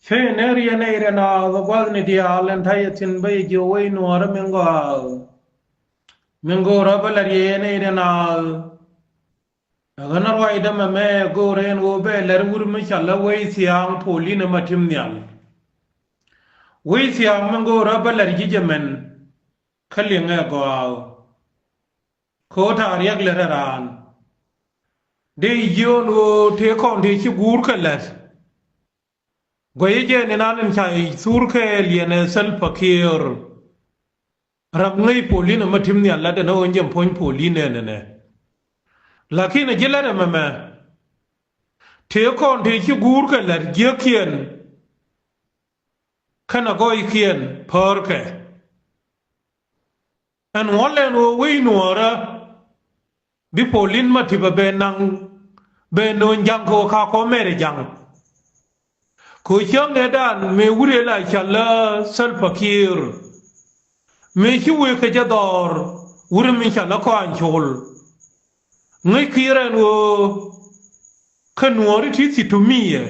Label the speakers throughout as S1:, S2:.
S1: Fenerianerna gwazni dialen tayatin bai jowai nuara mengo rabalarianerna ganar wa ida mame go ren go be lar wur mi challa wai siang poli na matim nyal wai siang mengo rabalar gijemen kallinga go ko ta riyak leraran de yono te kon de ci gur kalat goyeje ne nanin chai surke liene sel pakir rab ngai polina matim ni alla de no njem poin polina ne lakini jela de mama te kon te chi gur ka lar gekien kana goy kien porke an wale no wi nuora bi polin matiba be nang be no jang ko ka ko mere jang ko chang edan me wure la chala sal fakir me chi we ka jador wure mi chala ko anchol ngai kiran wo kanwari ti situmiye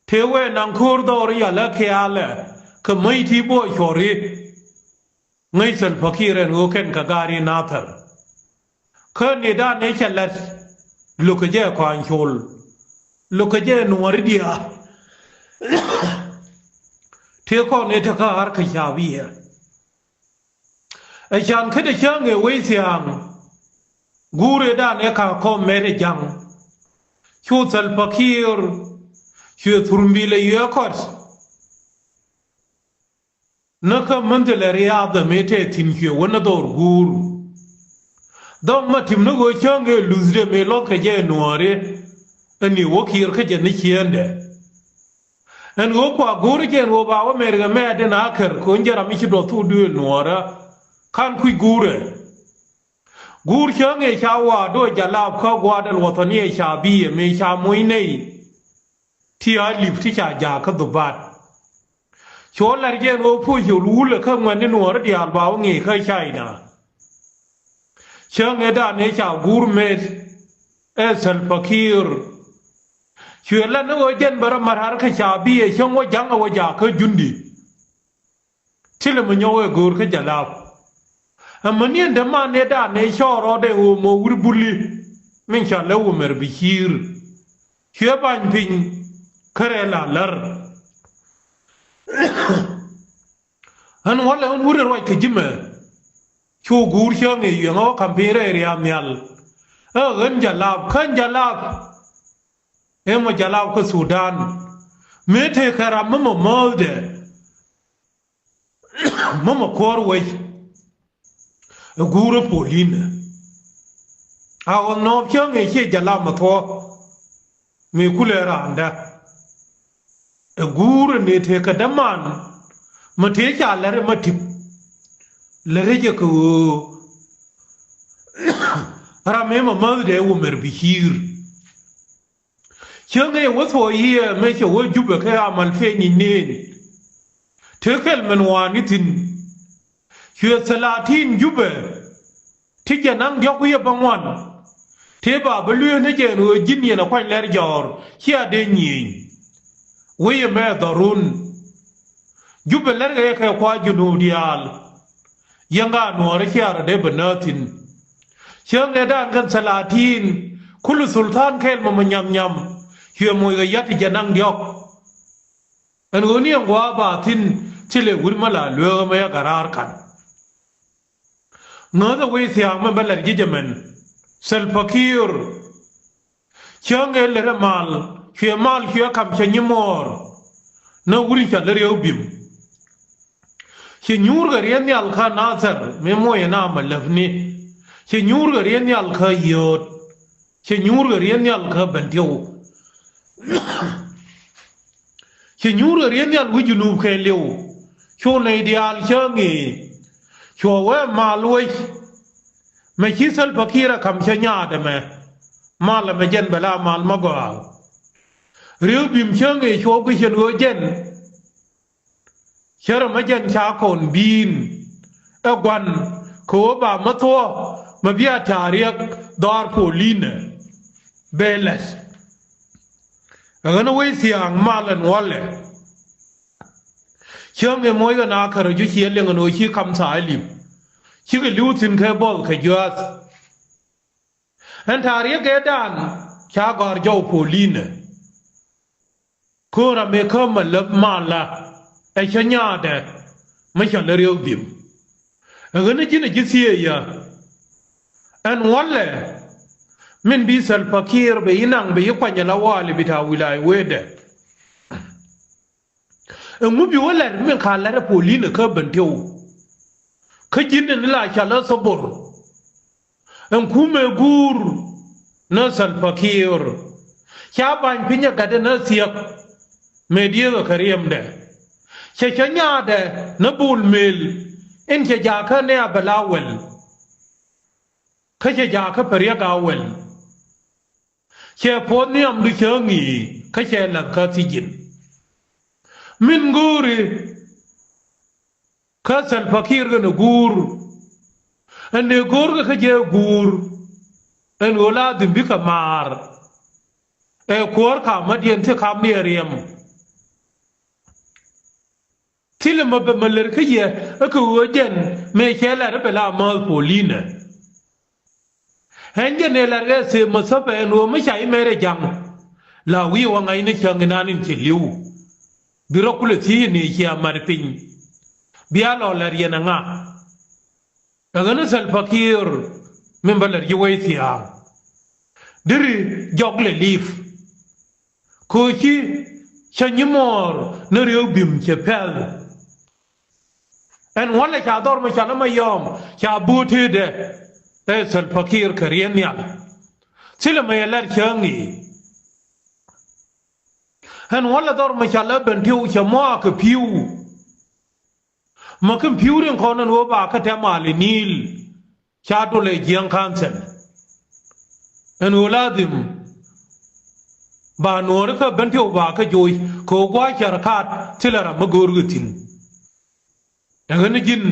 S1: tewe nan kur dor ya la kyala ka mai ti bo chori ngai sal fakiran wo ken ka gari nathar ka ne da ne chala lukaje ko anchol lukaje nuwari dia thế con này thắc har cái nhà bia ai chàng cái đấy chàng người vây xiang gure đan ấy cả con mẹ đấy chàng chú sal fakir chú thurumbi le yakot nó cái mình để lại riad mẹ thế tin chú vẫn đòi gur đâm mà tìm nó gọi chàng người luzre mẹ lo cái gì nuare anh yêu wakir cái gì này chiên đấy en go kwa gori ken go ba wa merga me de na kher ko njara mi ci do tu du nuora kan ku gure gur change chawa do jalab kha gwa dal watani cha bi me cha moi nei ti a lip ti cha ja ka du bat cho lar ken go pu ju lu le kha ngwan ni nuora di al ba wa ngi khai chai na change da ne cha gur me esal fakir chuyện là nó ở trên bờ mặt hàng cái chả bia xong có trắng ở nhà cái jundi chỉ là mình nhau ở gور cái chả làm mình nhìn thấy mà này đã này cho rồi để hồ mồ uri buli mình chả lâu mà bị hir hir ban pin kare là lर anh nói là anh uri rồi cái gì mà cho gور cho người yêu nó cầm bia rồi riam nhal gần chả làm khăn chả làm em mà jalao ko Sudan me the khara mama molde mama korwe guru polina a no kyang e che jalao ma tho me kulera anda guru ne the ka daman ma the cha lare ma tip lare je ko ra me ma molde wo mer bihir chớ nghe vô thổi hier mấy chỗ vô giúp được cái amal phê nhìn nên thế cái mình hoàn cái tin chuyện salatin giúp thế giờ năng dọc hier bằng hoàn thế bà bê luyện thế giờ người dính nhiên là quanh lẽ giọt kia đến nhìn với mẹ darun giúp lẽ cái qua junu dial yang ga nuar kia ra để bên tin chớ nghe đàn cái salatin kulu sultan cái mà nhầm nhầm hiệp môi cái yết thì năng diok anh ngồi niệm qua bà tin chỉ là quên mà là lừa mà ya karar kan ngỡ đâu vậy thì mà bên này cái gì mình sel fakir chăng cái là mal hiệp cầm chân nhím mor nó quên chặt lấy bìm khi nhur cái riêng nhà al khan nazar mấy môi na mà lấp ni khi nhur cái riêng nhà al khan yod khi nhur cái riêng nhà al khan bền tiêu khi nhur riêng nhà quý junub khen liu cho này đi al chơi nghề cho vợ mà lui mà chỉ sel fakir cầm chơi nhà đấy mà là mà dân bela mà qua riêng bìm chơi nghề cho quý dân ở dân chơi mà dân cha con bin ở quan cố bà mất thua mà bia thà riêng đòi polin beles Agana way siang malan wale Chang e moy ga na khar ju chi le ngano chi kham sa lim chi ga lu tin khe bol khe yas an tari ke dan kya gar jo poline ko ra me kham lab ma la e chanya de ma cha le ryo dim ga ne chi ne chi sie ya an wala min bi sal fakir be inang be yapanya la wali bita wilai wede ngubi wala min khala ra poline ka bantew ka jinne la chala sabur en kume gur na sal fakir cha ban pinya gade na siyak media ka kariyam de cha chanya de na bul mil en cha ja ka ne abalawel ka cha ja ka pariya gawel cha pon ni am du changi ka cha la ka tijin min guri ka sal fakir ga gur en gur ka je gur en ola dim bi ka mar e kor ka madien te kam ne riem tile ma be maler ka ye ka wojen me chela re bela mal polina henge ne la re se ma sa be no ma chai mere jang la wi wa ngai ne chang na nin ti liu biro kule ti ni ya marpin biya lo la riena nga agana sal fakir min balar yi wai tiya diri jogle leaf ko ki chanyi mor na riyo bim che pel en wala cha dor ma chala ma yom cha buti de sal fakir karien ya sila ma yalar changi en wala dor ma chala ben tiu cha mo ka piu ma kan piu ren ko nan wo ba ka ta mali nil cha to le jiang kansen en uladim ba nor ka ben tiu ba ka joy ko gwa charkat tilara magur gutin daga ni jin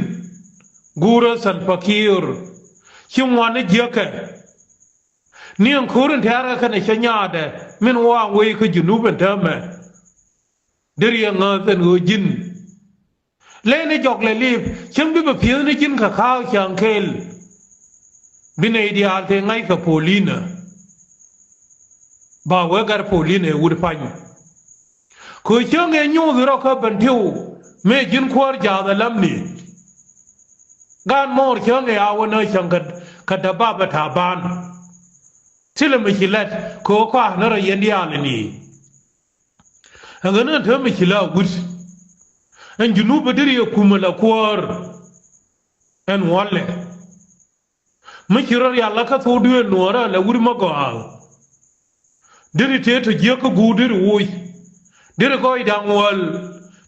S1: gura san fakir shin wani jeka ni an kurin tara ka ne shanya da min wa wai ka junuban ta ma diriya nga zan go jin le ne jok le lip shin bi ba phiu ni jin ka khao chang kel bine ideal te ngai ka polina ba wa gar polina wud pan ko chang e nyu ro ka ban tiu me jin kwar ja da lamni gan mor chang e awana chang ka da ba ba ta ban tile mikilat ko kwa na ra yendi ale ni ngana ta mikila wud en junu badiri kumala kwar en wale mikirar ya laka to duwe nora la wuri magal diri te to je ko gudir woy diri ko idang wal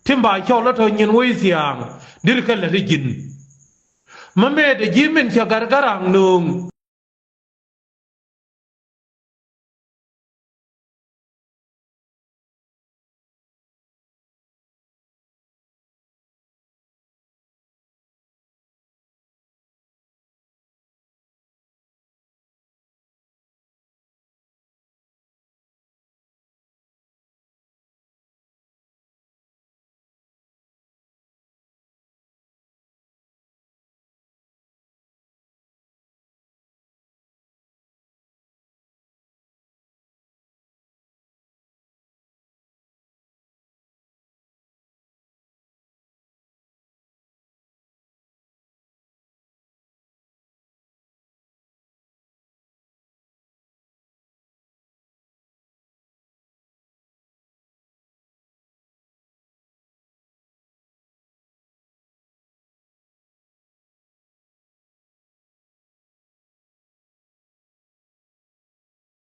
S1: timba chola to nyen woy siang diri ka la jin mame de jimin cha gargarang nung